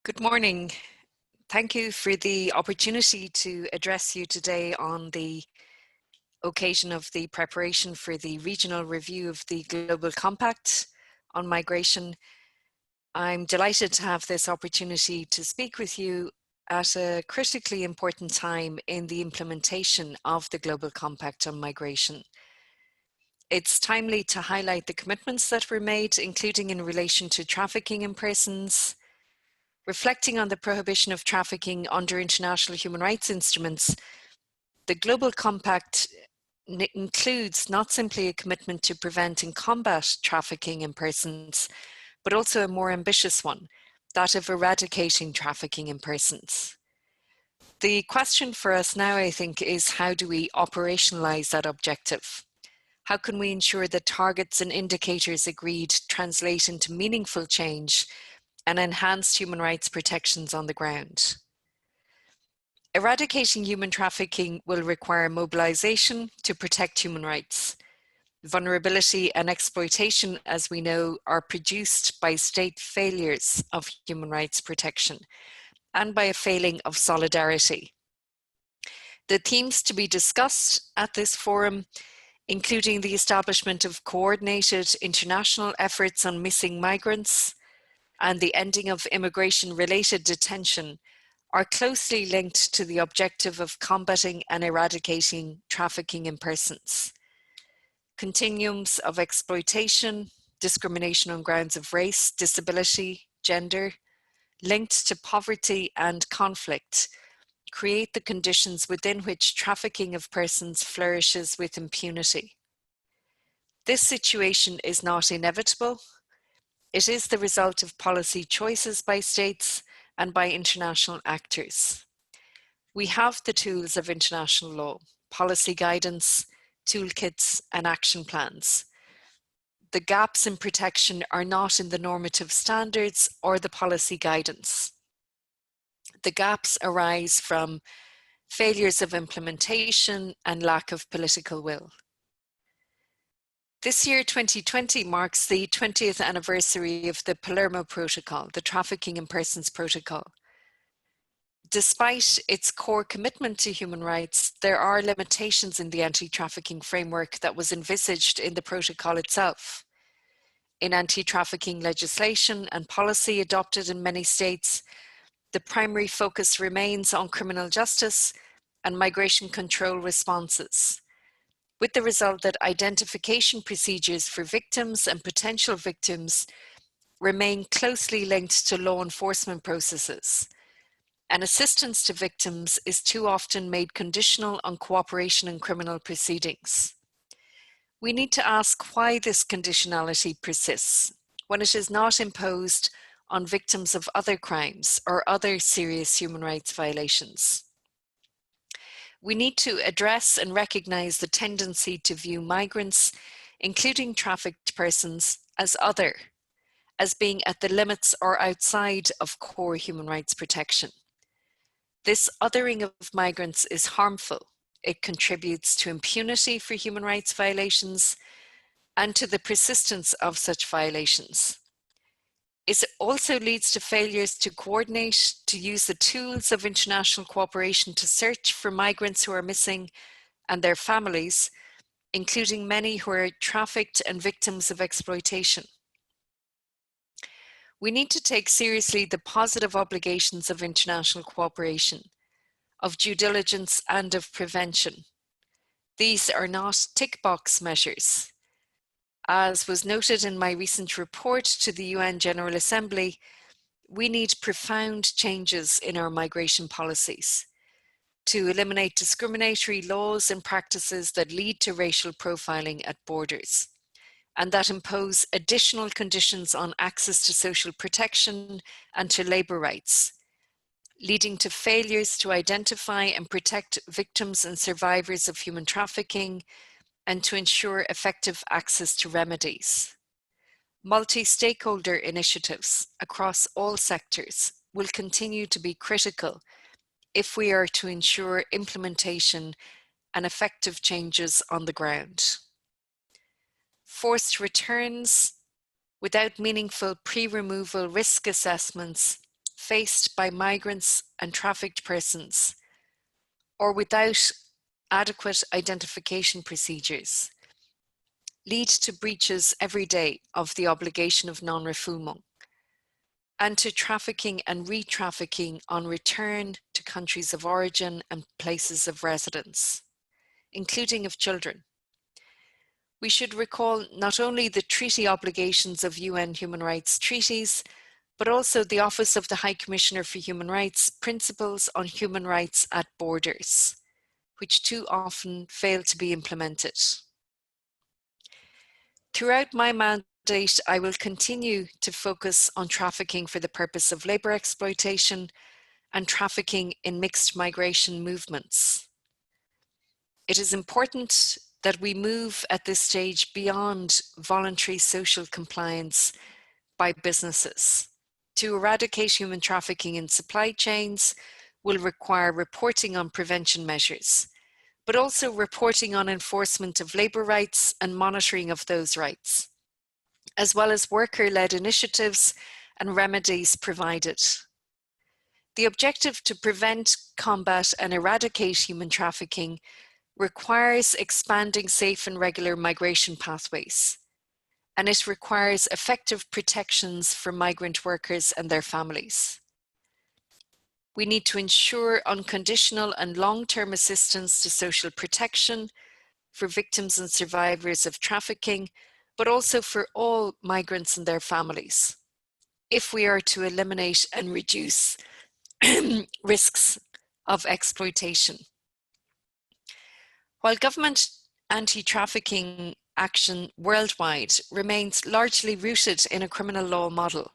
Good morning. Thank you for the opportunity to address you today on the occasion of the preparation for the regional review of the Global Compact on migration. I'm delighted to have this opportunity to speak with you at a critically important time in the implementation of the Global Compact on migration. It's timely to highlight the commitments that were made, including in relation to trafficking in persons, reflecting on the prohibition of trafficking under international human rights instruments. The Global Compact includes not simply a commitment to prevent and combat trafficking in persons, but also a more ambitious one, that of eradicating trafficking in persons. The question for us now, I think, is how do we operationalize that objective? How can we ensure that targets and indicators agreed translate into meaningful change and enhanced human rights protections on the ground? Eradicating human trafficking will require mobilization to protect human rights. Vulnerability and exploitation, as we know, are produced by state failures of human rights protection and by a failing of solidarity. The themes to be discussed at this forum, including the establishment of coordinated international efforts on missing migrants and the ending of immigration-related detention, are closely linked to the objective of combating and eradicating trafficking in persons. Continuums of exploitation, discrimination on grounds of race, disability, gender, linked to poverty and conflict, create the conditions within which trafficking of persons flourishes with impunity. This situation is not inevitable. It is the result of policy choices by states and by international actors. We have the tools of international law, policy guidance, toolkits, and action plans. The gaps in protection are not in the normative standards or the policy guidance. The gaps arise from failures of implementation and lack of political will. This year, 2020, marks the 20th anniversary of the Palermo Protocol, the Trafficking in Persons Protocol. Despite its core commitment to human rights, there are limitations in the anti-trafficking framework that was envisaged in the protocol itself. In anti-trafficking legislation and policy adopted in many states, the primary focus remains on criminal justice and migration control responses, with the result that identification procedures for victims and potential victims remain closely linked to law enforcement processes, and assistance to victims is too often made conditional on cooperation in criminal proceedings. We need to ask why this conditionality persists when it is not imposed on victims of other crimes or other serious human rights violations. We need to address and recognize the tendency to view migrants, including trafficked persons, as other, as being at the limits or outside of core human rights protection. This othering of migrants is harmful. It contributes to impunity for human rights violations and to the persistence of such violations. It also leads to failures to coordinate, to use the tools of international cooperation to search for migrants who are missing and their families, including many who are trafficked and victims of exploitation. We need to take seriously the positive obligations of international cooperation, of due diligence and of prevention. These are not tick box measures. As was noted in my recent report to the UN General Assembly, we need profound changes in our migration policies to eliminate discriminatory laws and practices that lead to racial profiling at borders and that impose additional conditions on access to social protection and to labour rights, leading to failures to identify and protect victims and survivors of human trafficking, and to ensure effective access to remedies. Multi-stakeholder initiatives across all sectors will continue to be critical if we are to ensure implementation and effective changes on the ground. Forced returns without meaningful pre-removal risk assessments faced by migrants and trafficked persons, or without adequate identification procedures, lead to breaches every day of the obligation of non-refoulement, and to trafficking and re-trafficking on return to countries of origin and places of residence, including of children. We should recall not only the treaty obligations of UN human rights treaties, but also the Office of the High Commissioner for Human Rights principles on human rights at borders, which too often fail to be implemented. Throughout my mandate, I will continue to focus on trafficking for the purpose of labour exploitation and trafficking in mixed migration movements. It is important that we move at this stage beyond voluntary social compliance by businesses. To eradicate human trafficking in supply chains will require reporting on prevention measures, but also reporting on enforcement of labour rights and monitoring of those rights, as well as worker-led initiatives and remedies provided. The objective to prevent, combat and eradicate human trafficking requires expanding safe and regular migration pathways, and it requires effective protections for migrant workers and their families. We need to ensure unconditional and long-term assistance to social protection for victims and survivors of trafficking, but also for all migrants and their families, if we are to eliminate and reduce risks of exploitation. While government anti-trafficking action worldwide remains largely rooted in a criminal law model,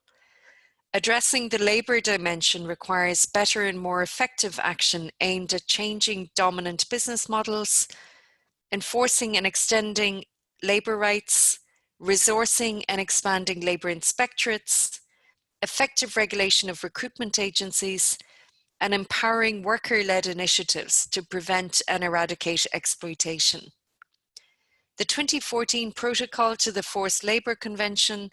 addressing the labour dimension requires better and more effective action aimed at changing dominant business models, enforcing and extending labour rights, resourcing and expanding labour inspectorates, effective regulation of recruitment agencies, and empowering worker-led initiatives to prevent and eradicate exploitation. The 2014 Protocol to the Forced Labour Convention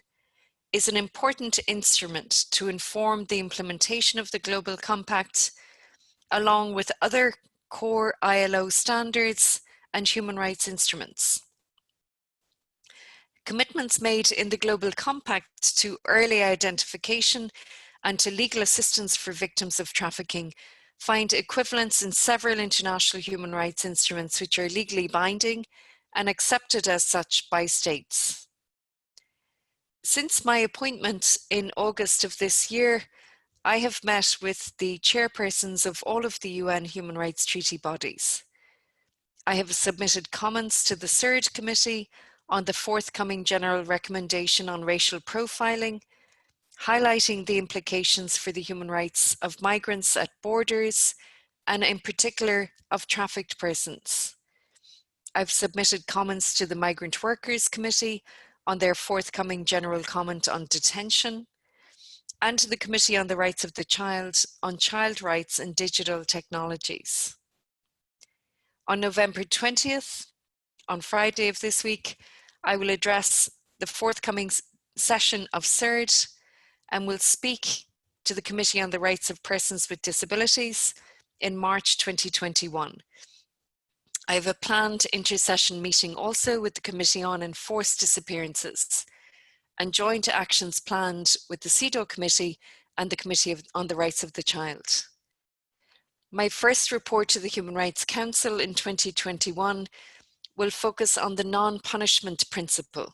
is an important instrument to inform the implementation of the Global Compact, along with other core ILO standards and human rights instruments. Commitments made in the Global Compact to early identification and to legal assistance for victims of trafficking find equivalence in several international human rights instruments which are legally binding and accepted as such by states. Since my appointment in August of this year, I have met with the chairpersons of all of the UN human rights treaty bodies. I have submitted comments to the Third Committee on the forthcoming General Recommendation on Racial Profiling, highlighting the implications for the human rights of migrants at borders, and in particular of trafficked persons. I've submitted comments to the Migrant Workers Committee on their forthcoming General Comment on Detention, and to the Committee on the Rights of the Child on child rights and digital technologies. On November 20th, on Friday of this week, I will address the forthcoming session of CERD and will speak to the Committee on the Rights of Persons with Disabilities in March 2021. I have a planned intersession meeting also with the Committee on Enforced Disappearances and joint actions planned with the CEDAW Committee and the Committee on the Rights of the Child. My first report to the Human Rights Council in 2021 will focus on the non-punishment principle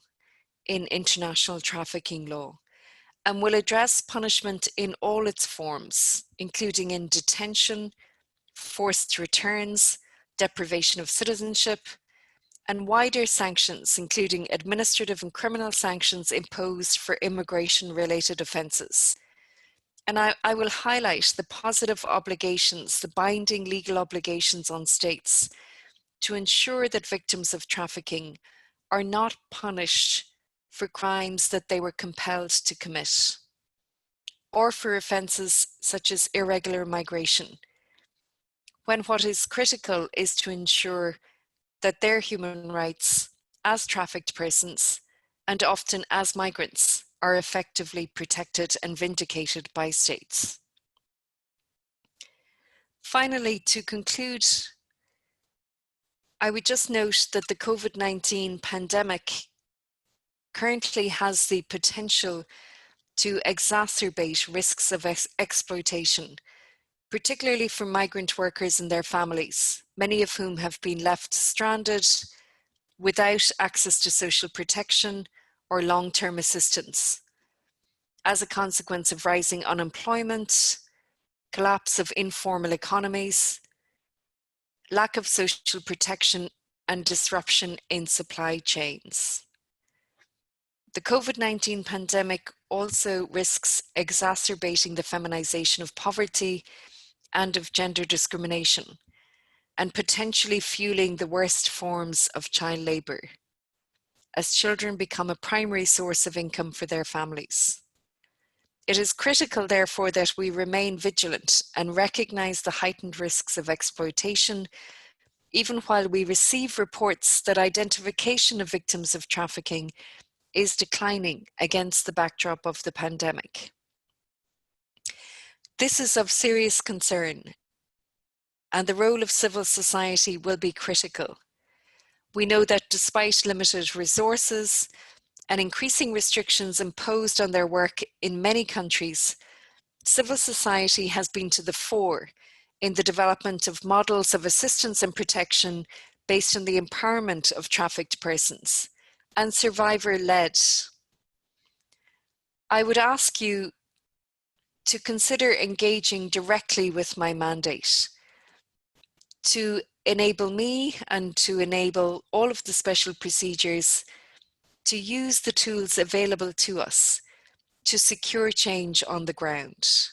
in international trafficking law and will address punishment in all its forms, including in detention, forced returns, deprivation of citizenship, and wider sanctions, including administrative and criminal sanctions imposed for immigration-related offences. And I will highlight the positive obligations, the binding legal obligations on states to ensure that victims of trafficking are not punished for crimes that they were compelled to commit, or for offences such as irregular migration, when what is critical is to ensure that their human rights as trafficked persons, and often as migrants, are effectively protected and vindicated by states. Finally, to conclude, I would just note that the COVID-19 pandemic currently has the potential to exacerbate risks of exploitation, particularly for migrant workers and their families, many of whom have been left stranded without access to social protection or long-term assistance as a consequence of rising unemployment, collapse of informal economies, lack of social protection, and disruption in supply chains. The COVID-19 pandemic also risks exacerbating the feminization of poverty and of gender discrimination, and potentially fueling the worst forms of child labour, as children become a primary source of income for their families. It is critical, therefore, that we remain vigilant and recognise the heightened risks of exploitation, even while we receive reports that identification of victims of trafficking is declining against the backdrop of the pandemic. This is of serious concern, and the role of civil society will be critical. We know that despite limited resources and increasing restrictions imposed on their work in many countries, civil society has been to the fore in the development of models of assistance and protection based on the empowerment of trafficked persons and survivor-led. I would ask you to consider engaging directly with my mandate to enable me and to enable all of the special procedures to use the tools available to us to secure change on the ground.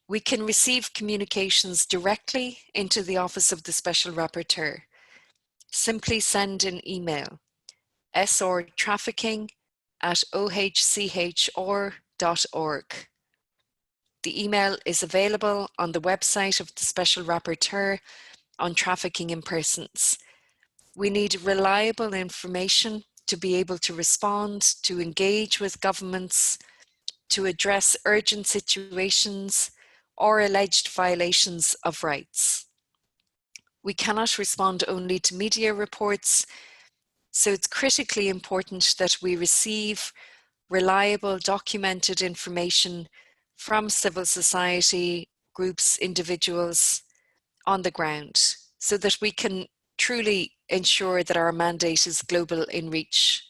We can receive communications directly into the Office of the Special Rapporteur. Simply send an email, srtrafficking@ohchr.org. The email is available on the website of the Special Rapporteur on trafficking in persons. We need reliable information to be able to respond, to engage with governments, to address urgent situations or alleged violations of rights. We cannot respond only to media reports, so it's critically important that we receive reliable, documented information from civil society, groups, individuals on the ground, so that we can truly ensure that our mandate is global in reach.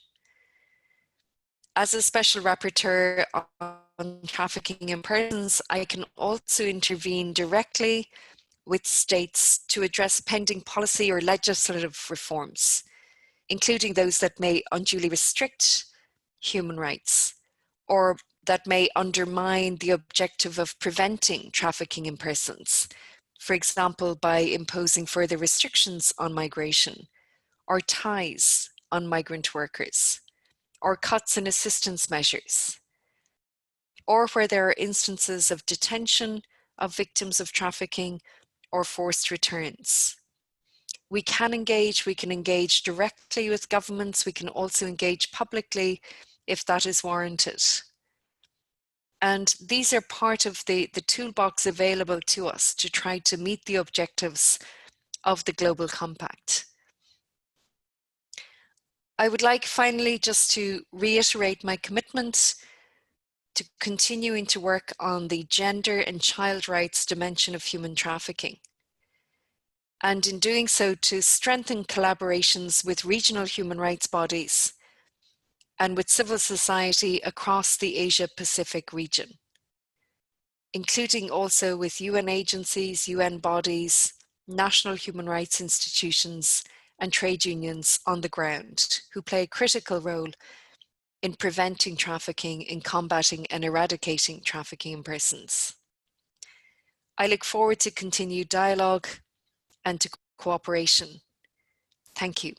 As a special rapporteur on trafficking in persons, I can also intervene directly with states to address pending policy or legislative reforms, including those that may unduly restrict human rights or that may undermine the objective of preventing trafficking in persons, for example, by imposing further restrictions on migration or ties on migrant workers, or cuts in assistance measures, or where there are instances of detention of victims of trafficking or forced returns. We can engage directly with governments. We can also engage publicly if that is warranted. And these are part of the toolbox available to us to try to meet the objectives of the Global Compact. I would like finally just to reiterate my commitment to continuing to work on the gender and child rights dimension of human trafficking. And in doing so, to strengthen collaborations with regional human rights bodies and with civil society across the Asia-Pacific region, including also with UN agencies, UN bodies, national human rights institutions, and trade unions on the ground, who play a critical role in preventing trafficking, in combating and eradicating trafficking in persons. I look forward to continued dialogue and to cooperation. Thank you.